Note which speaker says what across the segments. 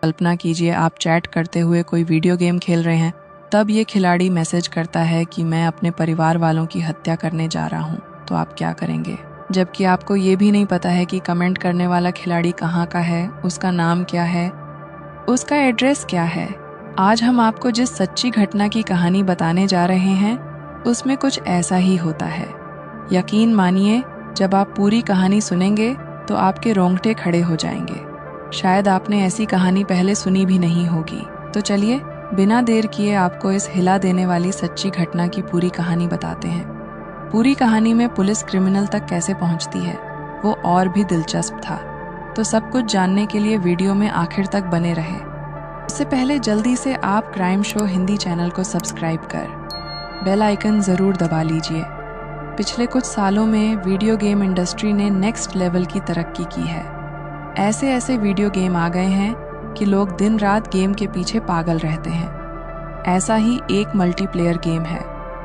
Speaker 1: कल्पना कीजिए आप चैट करते हुए कोई वीडियो गेम खेल रहे हैं, तब ये खिलाड़ी मैसेज करता है कि मैं अपने परिवार वालों की हत्या करने जा रहा हूँ, तो आप क्या करेंगे? जबकि आपको ये भी नहीं पता है कि कमेंट करने वाला खिलाड़ी कहाँ का है, उसका नाम क्या है, उसका एड्रेस क्या है। आज हम आपको जिस सच्ची घटना की कहानी बताने जा रहे हैं, उसमें कुछ ऐसा ही होता है। यकीन मानिए, जब आप पूरी कहानी सुनेंगे तो आपके रोंगटे खड़े हो जाएंगे। शायद आपने ऐसी कहानी पहले सुनी भी नहीं होगी। तो चलिए, बिना देर किए आपको इस हिला देने वाली सच्ची घटना की पूरी कहानी बताते हैं। पूरी कहानी में पुलिस क्रिमिनल तक कैसे पहुंचती है, वो और भी दिलचस्प था। तो सब कुछ जानने के लिए वीडियो में आखिर तक बने रहे। उससे पहले जल्दी से आप क्राइम शो हिंदी चैनल को सब्सक्राइब कर बेल आइकन ज़रूर दबा लीजिए। पिछले कुछ सालों में वीडियो गेम इंडस्ट्री ने नेक्स्ट लेवल की तरक्की की है। ऐसे ऐसे वीडियो गेम आ गए हैं कि लोग दिन रात गेम के पीछे पागल रहते हैं। ऐसा ही एक मल्टीप्लेयर गेम है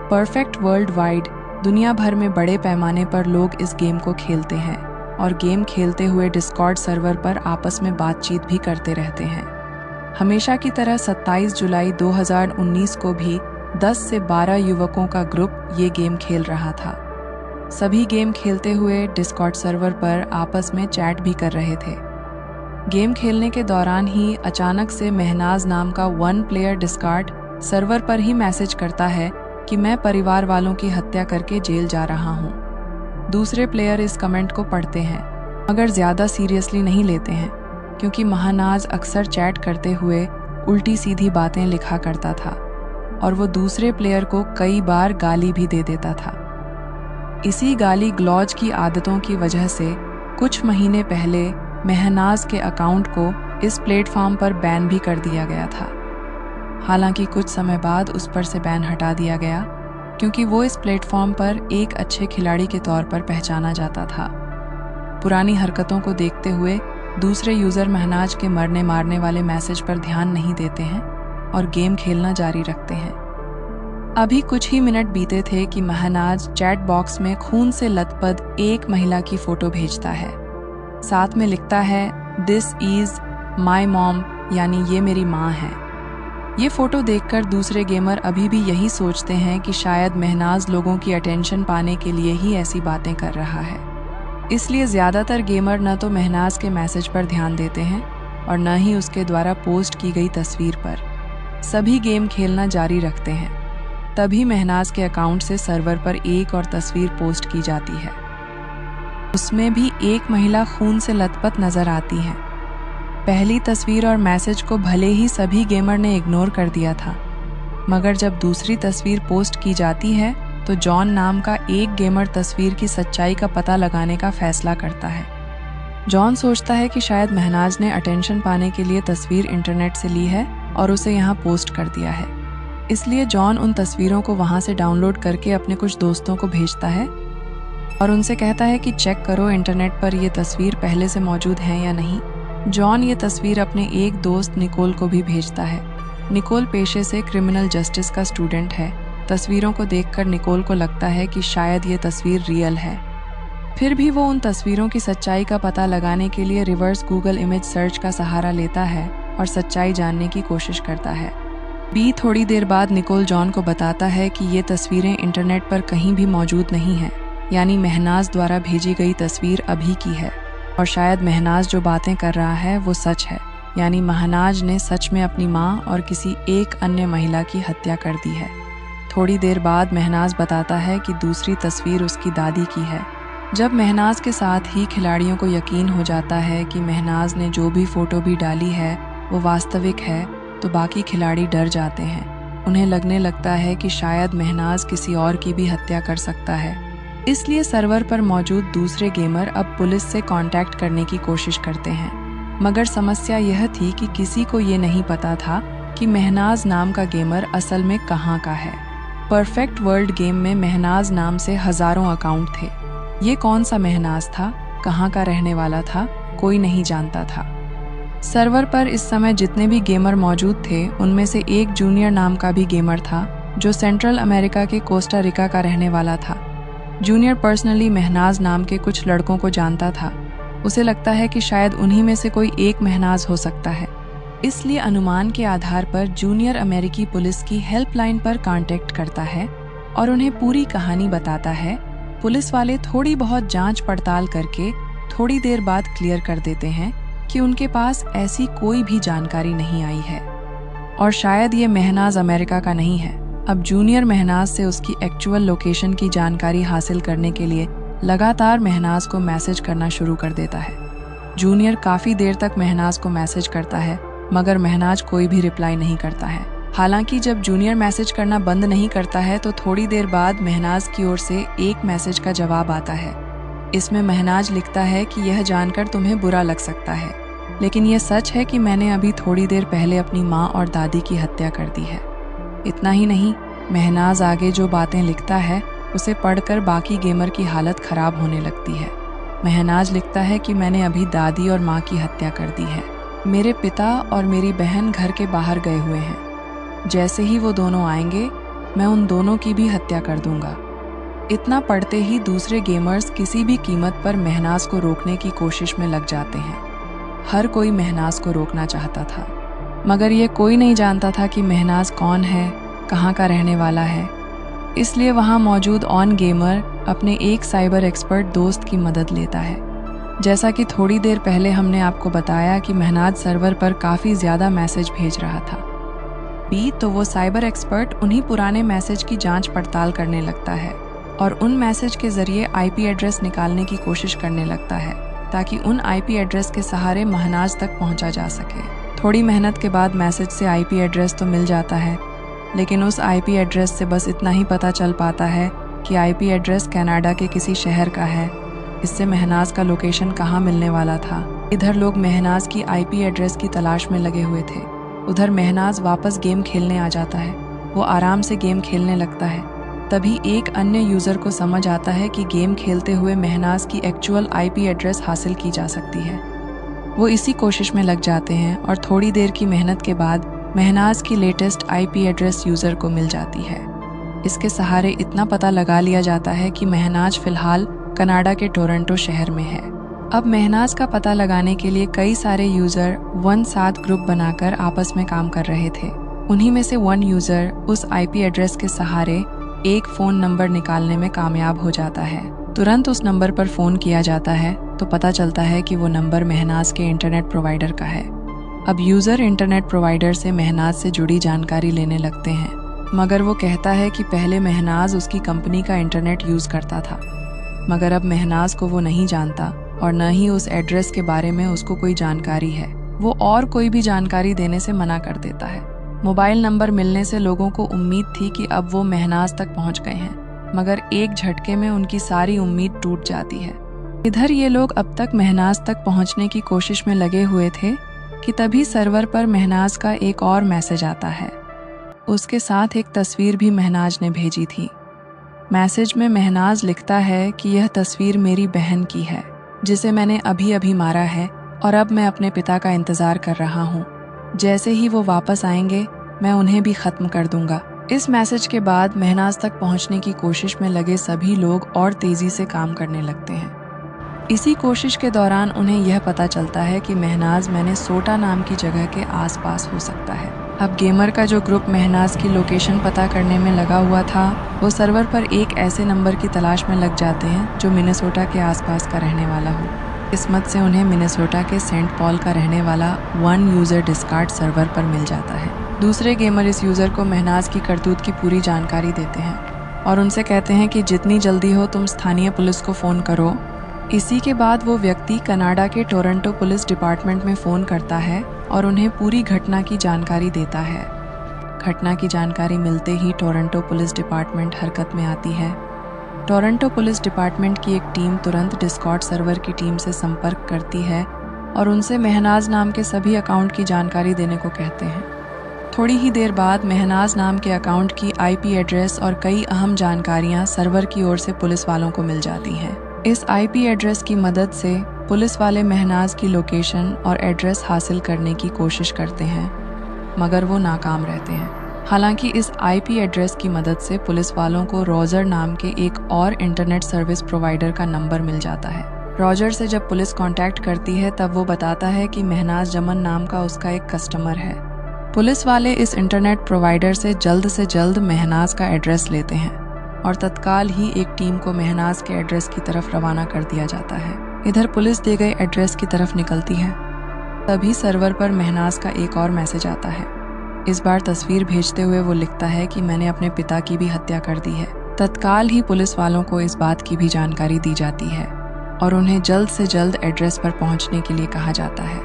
Speaker 1: परफेक्ट। वर्ल्ड वाइड दुनिया भर में बड़े पैमाने पर लोग इस गेम को खेलते हैं और गेम खेलते हुए डिस्कॉर्ड सर्वर पर आपस में बातचीत भी करते रहते हैं। हमेशा की तरह 27 जुलाई 2019 को भी 10 से 12 युवकों का ग्रुप ये गेम खेल रहा था। सभी गेम खेलते हुए डिस्कॉर्ड सर्वर पर आपस में चैट भी कर रहे थे। गेम खेलने के दौरान ही अचानक से महनाज नाम का वन प्लेयर डिस्कॉर्ड सर्वर पर ही मैसेज करता है कि मैं परिवार वालों की हत्या करके जेल जा रहा हूँ। दूसरे प्लेयर इस कमेंट को पढ़ते हैं मगर ज़्यादा सीरियसली नहीं लेते हैं, क्योंकि महनाज अक्सर चैट करते हुए उल्टी सीधी बातें लिखा करता था और वो दूसरे प्लेयर को कई बार गाली भी दे देता था। इसी गाली ग्लॉज की आदतों की वजह से कुछ महीने पहले महनाज के अकाउंट को इस प्लेटफॉर्म पर बैन भी कर दिया गया था। हालांकि कुछ समय बाद उस पर से बैन हटा दिया गया, क्योंकि वो इस प्लेटफॉर्म पर एक अच्छे खिलाड़ी के तौर पर पहचाना जाता था। पुरानी हरकतों को देखते हुए दूसरे यूज़र महनाज के मरने मारने वाले मैसेज पर ध्यान नहीं देते हैं और गेम खेलना जारी रखते हैं। अभी कुछ ही मिनट बीते थे कि महनाज चैट बॉक्स में खून से लथपथ एक महिला की फोटो भेजता है। साथ में लिखता है दिस इज माई मॉम, यानी ये मेरी माँ है। ये फोटो देखकर दूसरे गेमर अभी भी यही सोचते हैं कि शायद महनाज लोगों की अटेंशन पाने के लिए ही ऐसी बातें कर रहा है। इसलिए ज़्यादातर गेमर न तो महनाज के मैसेज पर ध्यान देते हैं और न ही उसके द्वारा पोस्ट की गई तस्वीर पर। सभी गेम खेलना जारी रखते हैं। तभी महनाज के अकाउंट से सर्वर पर एक और तस्वीर पोस्ट की जाती है। उसमें भी एक महिला खून से लथपथ नजर आती है। पहली तस्वीर और मैसेज को भले ही सभी गेमर ने इग्नोर कर दिया था, मगर जब दूसरी तस्वीर पोस्ट की जाती है तो जॉन नाम का एक गेमर तस्वीर की सच्चाई का पता लगाने का फैसला करता है। जॉन सोचता है कि शायद महनाज ने अटेंशन पाने के लिए तस्वीर इंटरनेट से ली है और उसे यहाँ पोस्ट कर दिया है। इसलिए जॉन उन तस्वीरों को वहाँ से डाउनलोड करके अपने कुछ दोस्तों को भेजता है और उनसे कहता है कि चेक करो इंटरनेट पर ये तस्वीर पहले से मौजूद है या नहीं। जॉन ये तस्वीर अपने एक दोस्त निकोल को भी भेजता है। निकोल पेशे से क्रिमिनल जस्टिस का स्टूडेंट है। तस्वीरों को देखकर निकोल को लगता है कि शायद ये तस्वीर रियल है। फिर भी वो उन तस्वीरों की सच्चाई का पता लगाने के लिए रिवर्स गूगल इमेज सर्च का सहारा लेता है और सच्चाई जानने की कोशिश करता है। थोड़ी देर बाद निकोल जॉन को बताता है कि ये तस्वीरें इंटरनेट पर कहीं भी मौजूद नहीं हैं, यानी महनाज द्वारा भेजी गई तस्वीर अभी की है और शायद महनाज जो बातें कर रहा है वो सच है, यानी महनाज ने सच में अपनी माँ और किसी एक अन्य महिला की हत्या कर दी है। थोड़ी देर बाद महनाज बताता है कि दूसरी तस्वीर उसकी दादी की है। जब महनाज के साथ ही खिलाड़ियों को यकीन हो जाता है कि महनाज ने जो भी फोटो भी डाली है वो वास्तविक है, तो बाकी खिलाड़ी डर जाते हैं। उन्हें लगने लगता है कि शायद महनाज किसी और की भी हत्या कर सकता है। इसलिए सर्वर पर मौजूद दूसरे गेमर अब पुलिस से कांटेक्ट करने की कोशिश करते हैं, मगर समस्या यह थी कि किसी को ये नहीं पता था कि महनाज नाम का गेमर असल में कहाँ का है। परफेक्ट वर्ल्ड गेम में महनाज नाम से हजारों अकाउंट थे। ये कौन सा महनाज था, कहाँ का रहने वाला था, कोई नहीं जानता था। सर्वर पर इस समय जितने भी गेमर मौजूद थे उनमें से एक जूनियर नाम का भी गेमर था जो सेंट्रल अमेरिका के कोस्टा रिका का रहने वाला था। जूनियर पर्सनली महनाज नाम के कुछ लड़कों को जानता था। उसे लगता है कि शायद उन्हीं में से कोई एक महनाज हो सकता है। इसलिए अनुमान के आधार पर जूनियर अमेरिकी पुलिस की हेल्पलाइन पर कांटेक्ट करता है और उन्हें पूरी कहानी बताता है। पुलिस वाले थोड़ी बहुत जांच पड़ताल करके थोड़ी देर बाद क्लियर कर देते हैं कि उनके पास ऐसी कोई भी जानकारी नहीं आई है और शायद ये महनाज अमेरिका का नहीं है। अब जूनियर महनाज से उसकी एक्चुअल लोकेशन की जानकारी हासिल करने के लिए लगातार महनाज को मैसेज करना शुरू कर देता है। जूनियर काफ़ी देर तक महनाज को मैसेज करता है मगर महनाज कोई भी रिप्लाई नहीं करता है। हालांकि जब जूनियर मैसेज करना बंद नहीं करता है तो थोड़ी देर बाद महनाज की ओर से एक मैसेज का जवाब आता है। इसमें महनाज लिखता है कि यह जानकर तुम्हें बुरा लग सकता है, लेकिन यह सच है कि मैंने अभी थोड़ी देर पहले अपनी माँ और दादी की हत्या कर दी है। इतना ही नहीं, महनाज आगे जो बातें लिखता है उसे पढ़कर बाकी गेमर की हालत खराब होने लगती है। महनाज लिखता है कि मैंने अभी दादी और माँ की हत्या कर दी है। मेरे पिता और मेरी बहन घर के बाहर गए हुए हैं। जैसे ही वो दोनों आएंगे मैं उन दोनों की भी हत्या कर दूंगा। इतना पढ़ते ही दूसरे गेमर्स किसी भी कीमत पर महनाज को रोकने की कोशिश में लग जाते हैं। हर कोई महनाज को रोकना चाहता था मगर ये कोई नहीं जानता था कि महनाज कौन है, कहाँ का रहने वाला है। इसलिए वहाँ मौजूद ऑन गेमर अपने एक साइबर एक्सपर्ट दोस्त की मदद लेता है। जैसा कि थोड़ी देर पहले हमने आपको बताया कि महनाज सर्वर पर काफ़ी ज़्यादा मैसेज भेज रहा था तो वो साइबर एक्सपर्ट उन्हीं पुराने मैसेज की जांच पड़ताल करने लगता है और उन मैसेज के ज़रिए आईपी एड्रेस निकालने की कोशिश करने लगता है ताकि उन आईपी एड्रेस के सहारे महनाज तक पहुंचा जा सके। थोड़ी मेहनत के बाद मैसेज से आईपी एड्रेस तो मिल जाता है, लेकिन उस आईपी एड्रेस से बस इतना ही पता चल पाता है कि आईपी एड्रेस कनाडा के किसी शहर का है। इससे महनाज का लोकेशन कहाँ मिलने वाला था। इधर लोग महनाज की आईपी एड्रेस की तलाश में लगे हुए थे। उधर महनाज वापस गेम खेलने आ जाता है। वो आराम से गेम खेलने लगता है। तभी एक अन्य यूज़र को समझ आता है कि गेम खेलते हुए महनाज की एक्चुअल आईपी एड्रेस हासिल की जा सकती है। वो इसी कोशिश में लग जाते हैं और थोड़ी देर की मेहनत के बाद महनाज की लेटेस्ट आईपी एड्रेस यूज़र को मिल जाती है। इसके सहारे इतना पता लगा लिया जाता है कि महनाज फिलहाल कनाडा के टोरंटो शहर में है। अब महनाज का पता लगाने के लिए कई सारे यूज़र वन साथ ग्रुप बनाकर आपस में काम कर रहे थे। उन्हीं में से वन यूज़र उस आईपी एड्रेस के सहारे एक फ़ोन नंबर निकालने में कामयाब हो जाता है। तुरंत उस नंबर पर फ़ोन किया जाता है तो पता चलता है कि वो नंबर महनाज के इंटरनेट प्रोवाइडर का है। अब यूज़र इंटरनेट प्रोवाइडर से महनाज से जुड़ी जानकारी लेने लगते हैं, मगर वो कहता है कि पहले महनाज उसकी कंपनी का इंटरनेट यूज़ करता था, मगर अब महनाज को वो नहीं जानता और न ही उस एड्रेस के बारे में उसको कोई जानकारी है। वो और कोई भी जानकारी देने से मना कर देता है। मोबाइल नंबर मिलने से लोगों को उम्मीद थी कि अब वो महनाज तक पहुंच गए हैं, मगर एक झटके में उनकी सारी उम्मीद टूट जाती है। इधर ये लोग अब तक महनाज तक पहुंचने की कोशिश में लगे हुए थे कि तभी सर्वर पर महनाज का एक और मैसेज आता है। उसके साथ एक तस्वीर भी महनाज ने भेजी थी। मैसेज में महनाज लिखता है कि यह तस्वीर मेरी बहन की है जिसे मैंने अभी अभी मारा है और अब मैं अपने पिता का इंतज़ार कर रहा हूँ। जैसे ही वो वापस आएंगे मैं उन्हें भी ख़त्म कर दूंगा। इस मैसेज के बाद महनाज तक पहुँचने की कोशिश में लगे सभी लोग और तेज़ी से काम करने लगते हैं। इसी कोशिश के दौरान उन्हें यह पता चलता है कि महनाज मिनेसोटा नाम की जगह के आसपास हो सकता है। अब गेमर का जो ग्रुप महनाज की लोकेशन पता करने में लगा हुआ था, वो सर्वर पर एक ऐसे नंबर की तलाश में लग जाते हैं जो मिनेसोटा के आसपास का रहने वाला हो। किस्मत से उन्हें मिनेसोटा के सेंट पॉल का रहने वाला वन यूज़र डिस्कार्ड सर्वर पर मिल जाता है। दूसरे गेमर इस यूज़र को महनाज की करतूत की पूरी जानकारी देते हैं और उनसे कहते हैं कि जितनी जल्दी हो तुम स्थानीय पुलिस को फ़ोन करो। इसी के बाद वो व्यक्ति कनाडा के टोरंटो पुलिस डिपार्टमेंट में फ़ोन करता है और उन्हें पूरी घटना की जानकारी देता है। घटना की जानकारी मिलते ही टोरंटो पुलिस डिपार्टमेंट हरकत में आती है। टोरंटो पुलिस डिपार्टमेंट की एक टीम तुरंत डिस्कॉर्ड सर्वर की टीम से संपर्क करती है और उनसे महनाज नाम के सभी अकाउंट की जानकारी देने को कहते हैं। थोड़ी ही देर बाद महनाज नाम के अकाउंट की आईपी एड्रेस और कई अहम जानकारियां सर्वर की ओर से पुलिस वालों को मिल जाती हैं। इस आईपी एड्रेस की मदद से पुलिस वाले महनाज की लोकेशन और एड्रेस हासिल करने की कोशिश करते हैं, मगर वो नाकाम रहते हैं। हालांकि इस आईपी एड्रेस की मदद से पुलिस वालों को रोजर नाम के एक और इंटरनेट सर्विस प्रोवाइडर का नंबर मिल जाता है। रॉजर से जब पुलिस कांटेक्ट करती है तब वो बताता है कि महनाज जमन नाम का उसका एक कस्टमर है। पुलिस वाले इस इंटरनेट प्रोवाइडर से जल्द महनाज का एड्रेस लेते हैं और तत्काल ही एक टीम को महनाज के एड्रेस की तरफ रवाना कर दिया जाता है। इधर पुलिस दे गए एड्रेस की तरफ निकलती है, तभी सर्वर पर महनाज का एक और मैसेज आता है। इस बार तस्वीर भेजते हुए वो लिखता है कि मैंने अपने पिता की भी हत्या कर दी है। तत्काल ही पुलिस वालों को इस बात की भी जानकारी दी जाती है और उन्हें जल्द से जल्द एड्रेस पर पहुंचने के लिए कहा जाता है।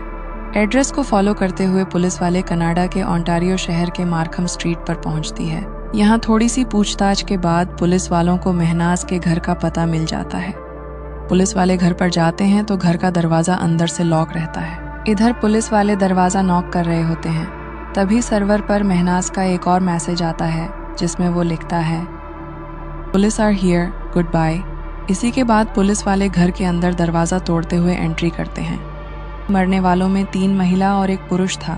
Speaker 1: एड्रेस को फॉलो करते हुए पुलिस वाले कनाडा के ओंटारियो शहर के मार्खम स्ट्रीट पर पहुंचती है। यहाँ थोड़ी सी पूछताछ के बाद पुलिस वालों को महनाज के घर का पता मिल जाता है। पुलिस वाले घर पर जाते हैं तो घर का दरवाजा अंदर से लॉक रहता है। इधर पुलिस वाले दरवाजा नॉक कर रहे होते हैं, तभी सर्वर पर महनाज का एक और मैसेज आता है जिसमें वो लिखता है, police are here, good bye. इसी के बाद पुलिस वाले घर के अंदर दरवाजा तोड़ते हुए एंट्री करते हैं। मरने वालों में 3 महिला और एक पुरुष था।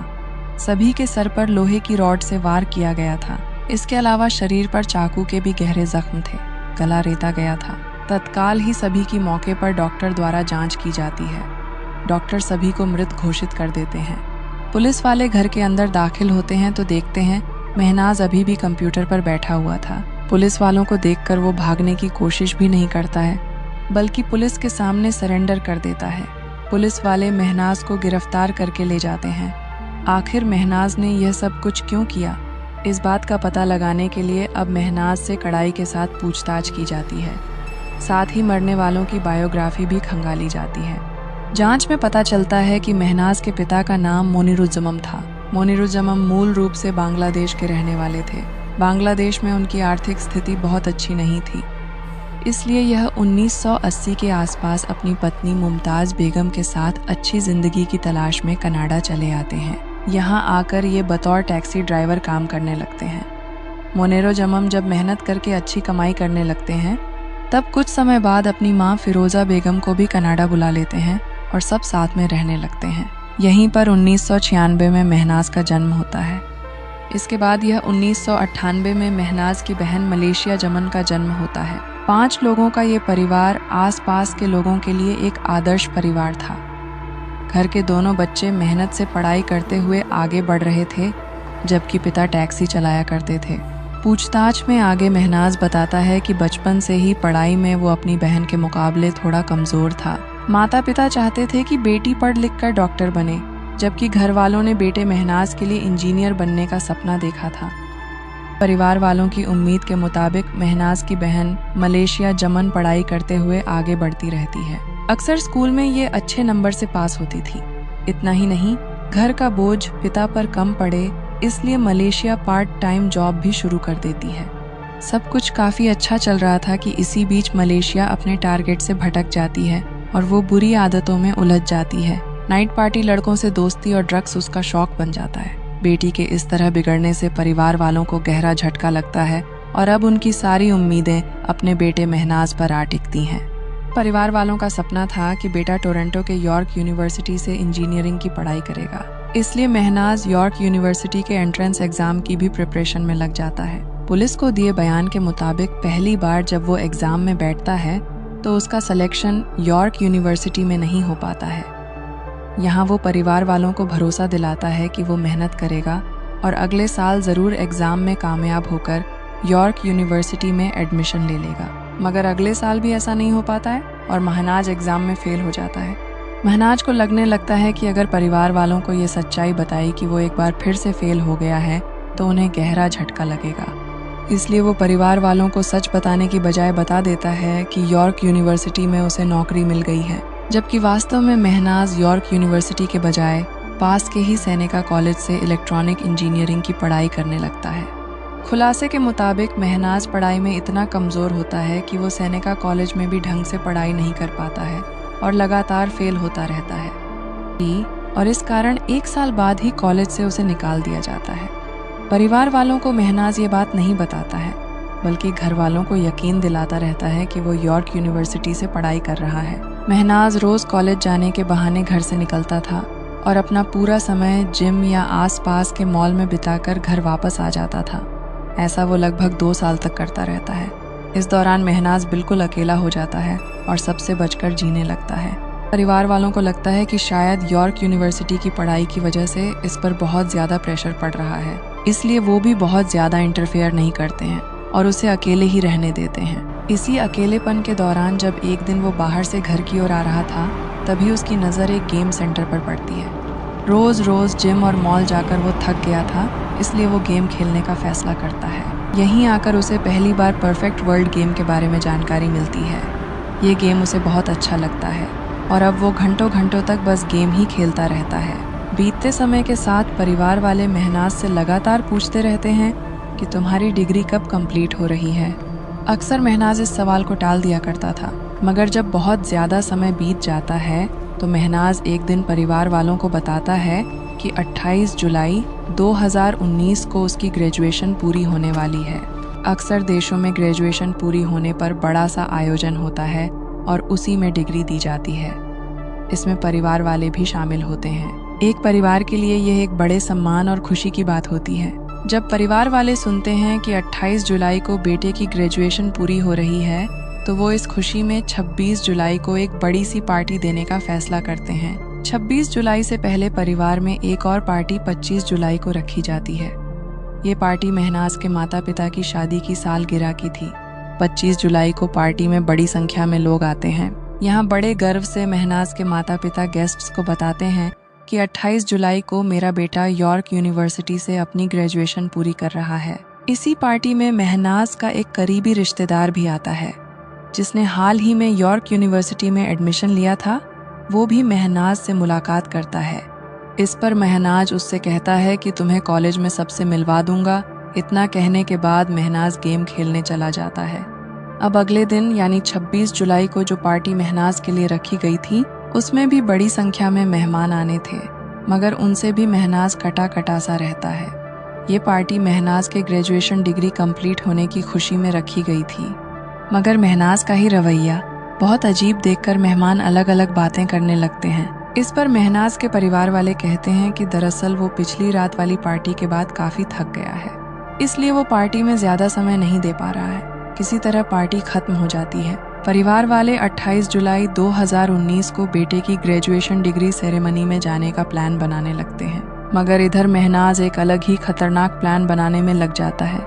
Speaker 1: सभी के सर पर लोहे की रॉड से वार किया गया था। इसके अलावा शरीर पर चाकू के भी गहरे जख्म थे। गला रेता गया था। तत्काल ही सभी की मौके पर डॉक्टर द्वारा जांच की जाती है। डॉक्टर सभी को मृत घोषित कर देते हैं। पुलिस वाले घर के अंदर दाखिल होते हैं तो देखते हैं महनाज अभी भी कंप्यूटर पर बैठा हुआ था। पुलिस वालों को देखकर वो भागने की कोशिश भी नहीं करता है, बल्कि पुलिस के सामने सरेंडर कर देता है। पुलिस वाले महनाज को गिरफ्तार करके ले जाते हैं। आखिर महनाज ने यह सब कुछ क्यों किया, इस बात का पता लगाने के लिए अब महनाज से कड़ाई के साथ पूछताछ की जाती है। साथ ही मरने वालों की बायोग्राफी भी खंगाली जाती है। जांच में पता चलता है कि महनाज के पिता का नाम मोनिरुज्जमम था। मोनिरुज्जमम मूल रूप से बांग्लादेश के रहने वाले थे। बांग्लादेश में उनकी आर्थिक स्थिति बहुत अच्छी नहीं थी, इसलिए यह 1980 के आसपास अपनी पत्नी मुमताज़ बेगम के साथ अच्छी जिंदगी की तलाश में कनाडा चले आते हैं। यहाँ आकर ये बतौर टैक्सी ड्राइवर काम करने लगते हैं। मोनिरुज्जमम जब मेहनत करके अच्छी कमाई करने लगते हैं, तब कुछ समय बाद अपनी माँ फिरोज़ा बेगम को भी कनाडा बुला लेते हैं और सब साथ में रहने लगते हैं। यहीं पर 1996 में महनाज का जन्म होता है। इसके बाद यह 1998 में महनाज की बहन मलेशिया जमन का जन्म होता है। 5 लोगों का ये परिवार आसपास के लोगों के लिए एक आदर्श परिवार था। घर के दोनों बच्चे मेहनत से पढ़ाई करते हुए आगे बढ़ रहे थे, जबकि पिता टैक्सी चलाया करते थे। पूछताछ में आगे महनाज बताता है कि बचपन से ही पढ़ाई में वो अपनी बहन के मुकाबले थोड़ा कमज़ोर था। माता पिता चाहते थे कि बेटी पढ़ लिख कर डॉक्टर बने, जबकि घर वालों ने बेटे महनाज के लिए इंजीनियर बनने का सपना देखा था। परिवार वालों की उम्मीद के मुताबिक महनाज की बहन मलेशिया जमन पढ़ाई करते हुए आगे बढ़ती रहती है। अक्सर स्कूल में ये अच्छे नंबर से पास होती थी। इतना ही नहीं, घर का बोझ पिता पर कम पड़े, इसलिए मलेशिया पार्ट टाइम जॉब भी शुरू कर देती है। सब कुछ काफ़ी अच्छा चल रहा था कि इसी बीच मलेशिया अपने टारगेट से भटक जाती है और वो बुरी आदतों में उलझ जाती है। नाइट पार्टी, लड़कों से दोस्ती और ड्रग्स उसका शौक बन जाता है। बेटी के इस तरह बिगड़ने से परिवार वालों को गहरा झटका लगता है और अब उनकी सारी उम्मीदें अपने बेटे महनाज पर आ टिकती हैं। परिवार वालों का सपना था कि बेटा टोरंटो के यॉर्क यूनिवर्सिटी से इंजीनियरिंग की पढ़ाई करेगा, इसलिए महनाज यॉर्क यूनिवर्सिटी के एंट्रेंस एग्जाम की भी प्रिपरेशन में लग जाता है। पुलिस को दिए बयान के मुताबिक पहली बार जब वो एग्जाम में बैठता है तो उसका सिलेक्शन यॉर्क यूनिवर्सिटी में नहीं हो पाता है। यहाँ वो परिवार वालों को भरोसा दिलाता है कि वो मेहनत करेगा और अगले साल ज़रूर एग्ज़ाम में कामयाब होकर यॉर्क यूनिवर्सिटी में एडमिशन ले लेगा। मगर अगले साल भी ऐसा नहीं हो पाता है और महनाज एग्ज़ाम में फ़ेल हो जाता है। महनाज को लगने लगता है कि अगर परिवार वालों को ये सच्चाई बताई कि वो एक बार फिर से फ़ेल हो गया है तो उन्हें गहरा झटका लगेगा। इसलिए वो परिवार वालों को सच बताने की बजाय बता देता है कि यॉर्क यूनिवर्सिटी में उसे नौकरी मिल गई है, जबकि वास्तव में महनाज यॉर्क यूनिवर्सिटी के बजाय पास के ही सैनिका कॉलेज से इलेक्ट्रॉनिक इंजीनियरिंग की पढ़ाई करने लगता है। खुलासे के मुताबिक महनाज पढ़ाई में इतना कमज़ोर होता है कि वो सैनिका कॉलेज में भी ढंग से पढ़ाई नहीं कर पाता है और लगातार फेल होता रहता है और इस कारण 1 साल बाद ही कॉलेज से उसे निकाल दिया जाता है। परिवार वालों को महनाज ये बात नहीं बताता है, बल्कि घर वालों को यकीन दिलाता रहता है कि वो यॉर्क यूनिवर्सिटी से पढ़ाई कर रहा है। महनाज रोज़ कॉलेज जाने के बहाने घर से निकलता था और अपना पूरा समय जिम या आसपास के मॉल में बिताकर घर वापस आ जाता था। ऐसा वो लगभग 2 साल तक करता रहता है। इस दौरान महनाज बिल्कुल अकेला हो जाता है और सबसे बचकर जीने लगता है। परिवार वालों को लगता है कि शायद यॉर्क यूनिवर्सिटी की पढ़ाई की वजह से इस पर बहुत ज़्यादा प्रेशर पड़ रहा है, इसलिए वो भी बहुत ज़्यादा इंटरफेयर नहीं करते हैं और उसे अकेले ही रहने देते हैं। इसी अकेलेपन के दौरान जब एक दिन वो बाहर से घर की ओर आ रहा था, तभी उसकी नज़र एक गेम सेंटर पर पड़ती है। रोज़ रोज़ जिम और मॉल जाकर वो थक गया था, इसलिए वो गेम खेलने का फैसला करता है। यहीं आकर उसे पहली बार परफेक्ट वर्ल्ड गेम के बारे में जानकारी मिलती है। ये गेम उसे बहुत अच्छा लगता है और अब वो घंटों घंटों तक बस गेम ही खेलता रहता है। बीतते समय के साथ परिवार वाले महनाज से लगातार पूछते रहते हैं कि तुम्हारी डिग्री कब कंप्लीट हो रही है। अक्सर महनाज इस सवाल को टाल दिया करता था, मगर जब बहुत ज़्यादा समय बीत जाता है तो महनाज एक दिन परिवार वालों को बताता है कि 28 जुलाई 2019 को उसकी ग्रेजुएशन पूरी होने वाली है। अक्सर देशों में ग्रेजुएशन पूरी होने पर बड़ा सा आयोजन होता है और उसी में डिग्री दी जाती है। इसमें परिवार वाले भी शामिल होते हैं। एक परिवार के लिए यह एक बड़े सम्मान और खुशी की बात होती है। जब परिवार वाले सुनते हैं कि 28 जुलाई को बेटे की ग्रेजुएशन पूरी हो रही है, तो वो इस खुशी में 26 जुलाई को एक बड़ी सी पार्टी देने का फैसला करते हैं। 26 जुलाई से पहले परिवार में एक और पार्टी 25 जुलाई को रखी जाती है। ये पार्टी महनाज के माता पिता की शादी की सालगिरह की थी। 25 जुलाई को पार्टी में बड़ी संख्या में लोग आते हैं। यहाँ बड़े गर्व से महनाज के माता पिता गेस्ट्स को बताते हैं कि 28 जुलाई को मेरा बेटा यॉर्क यूनिवर्सिटी से अपनी ग्रेजुएशन पूरी कर रहा है। इसी पार्टी में महनाज का एक करीबी रिश्तेदार भी आता है, जिसने हाल ही में यॉर्क यूनिवर्सिटी में एडमिशन लिया था। वो भी महनाज से मुलाकात करता है। इस पर महनाज उससे कहता है कि तुम्हें कॉलेज में सबसे मिलवा दूंगा। इतना कहने के बाद महनाज गेम खेलने चला जाता है। अब अगले दिन यानी 26 जुलाई को जो पार्टी महनाज के लिए रखी गई थी, उसमें भी बड़ी संख्या में मेहमान आने थे, मगर उनसे भी महनाज कटा कटा सा रहता है। ये पार्टी महनाज के ग्रेजुएशन डिग्री कंप्लीट होने की खुशी में रखी गई थी, मगर महनाज का ही रवैया बहुत अजीब देखकर मेहमान अलग अलग बातें करने लगते हैं। इस पर महनाज के परिवार वाले कहते हैं कि दरअसल वो पिछली रात वाली पार्टी के बाद काफी थक गया है, इसलिए वो पार्टी में ज्यादा समय नहीं दे पा रहा है। किसी तरह पार्टी खत्म हो जाती है। परिवार वाले 28 जुलाई 2019 को बेटे की ग्रेजुएशन डिग्री सेरेमनी में जाने का प्लान बनाने लगते हैं, मगर इधर महनाज एक अलग ही खतरनाक प्लान बनाने में लग जाता है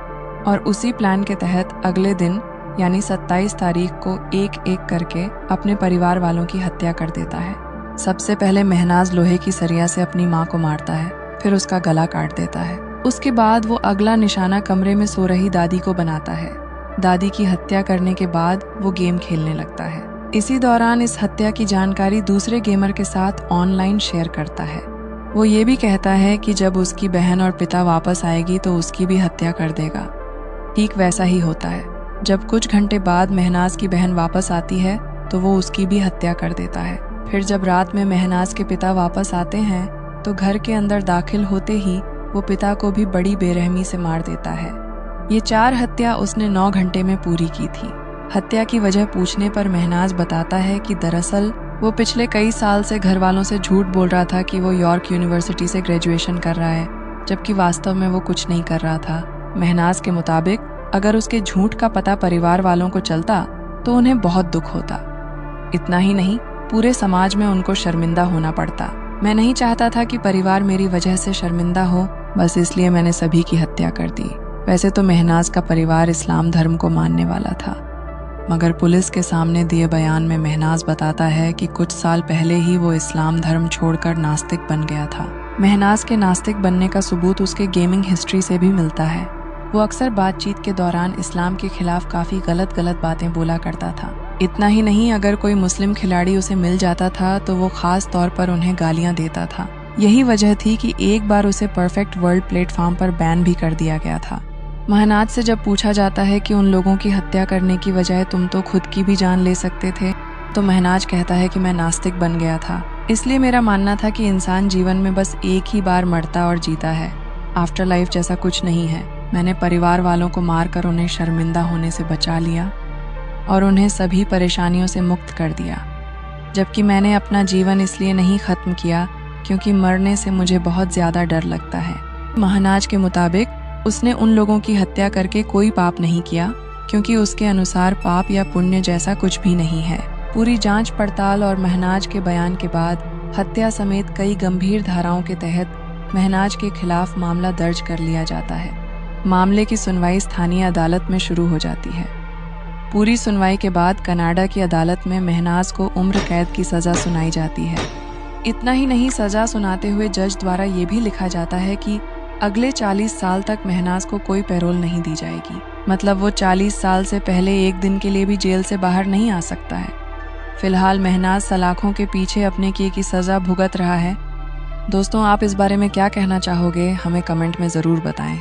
Speaker 1: और उसी प्लान के तहत अगले दिन यानी 27 तारीख को एक एक करके अपने परिवार वालों की हत्या कर देता है। सबसे पहले महनाज लोहे की सरिया से अपनी माँ को मारता है, फिर उसका गला काट देता है। उसके बाद वो अगला निशाना कमरे में सो रही दादी को बनाता है। दादी की हत्या करने के बाद वो गेम खेलने लगता है। इसी दौरान इस हत्या की जानकारी दूसरे गेमर के साथ ऑनलाइन शेयर करता है। वो ये भी कहता है कि जब उसकी बहन और पिता वापस आएगी तो उसकी भी हत्या कर देगा। ठीक वैसा ही होता है। जब कुछ घंटे बाद महनाज की बहन वापस आती है तो वो उसकी भी हत्या कर देता है। फिर जब रात में महनाज के पिता वापस आते हैं तो घर के अंदर दाखिल होते ही वो पिता को भी बड़ी बेरहमी से मार देता है। ये 4 हत्या उसने 9 घंटे में पूरी की थी। हत्या की वजह पूछने पर महनाज बताता है कि दरअसल वो पिछले कई साल से घर वालों से झूठ बोल रहा था कि वो यॉर्क यूनिवर्सिटी से ग्रेजुएशन कर रहा है, जबकि वास्तव में वो कुछ नहीं कर रहा था। महनाज के मुताबिक अगर उसके झूठ का पता परिवार वालों को चलता तो उन्हें बहुत दुख होता। इतना ही नहीं, पूरे समाज में उनको शर्मिंदा होना पड़ता। मैं नहीं चाहता था कि परिवार मेरी वजह से शर्मिंदा हो, बस इसलिए मैंने सभी की हत्या कर दी। वैसे तो महनाज का परिवार इस्लाम धर्म को मानने वाला था, मगर पुलिस के सामने दिए बयान में महनाज बताता है कि कुछ साल पहले ही वो इस्लाम धर्म छोड़कर नास्तिक बन गया था। महनाज के नास्तिक बनने का सबूत उसके गेमिंग हिस्ट्री से भी मिलता है। वो अक्सर बातचीत के दौरान इस्लाम के खिलाफ काफ़ी गलत बातें बोला करता था। इतना ही नहीं, अगर कोई मुस्लिम खिलाड़ी उसे मिल जाता था तो वो खास तौर पर उन्हें गालियां देता था। यही वजह थी कि एक बार उसे परफेक्ट वर्ल्ड प्लेटफॉर्म पर बैन भी कर दिया गया था। महनाज से जब पूछा जाता है कि उन लोगों की हत्या करने की बजाय तुम तो खुद की भी जान ले सकते थे, तो महनाज कहता है कि मैं नास्तिक बन गया था, इसलिए मेरा मानना था कि इंसान जीवन में बस एक ही बार मरता और जीता है। आफ्टर लाइफ जैसा कुछ नहीं है। मैंने परिवार वालों को मारकर उन्हें शर्मिंदा होने से बचा लिया और उन्हें सभी परेशानियों से मुक्त कर दिया, जबकि मैंने अपना जीवन इसलिए नहीं ख़त्म किया क्योंकि मरने से मुझे बहुत ज़्यादा डर लगता है। महनाज के मुताबिक उसने उन लोगों की हत्या करके कोई पाप नहीं किया क्योंकि उसके अनुसार पाप या पुण्य जैसा कुछ भी नहीं है। पूरी जांच पड़ताल और महनाज के बयान के बाद हत्या समेत कई गंभीर धाराओं के तहत महनाज के खिलाफ मामला दर्ज कर लिया जाता है। मामले की सुनवाई स्थानीय अदालत में शुरू हो जाती है। पूरी सुनवाई के बाद कनाडा की अदालत में महनाज को उम्र कैद की सज़ा सुनाई जाती है। इतना ही नहीं, सज़ा सुनाते हुए जज द्वारा ये भी लिखा जाता है कि अगले 40 साल तक महनाज को कोई पैरोल नहीं दी जाएगी। मतलब वो 40 साल से पहले एक दिन के लिए भी जेल से बाहर नहीं आ सकता है। फिलहाल महनाज सलाखों के पीछे अपने किए की सज़ा भुगत रहा है। दोस्तों, आप इस बारे में क्या कहना चाहोगे? हमें कमेंट में ज़रूर बताएं।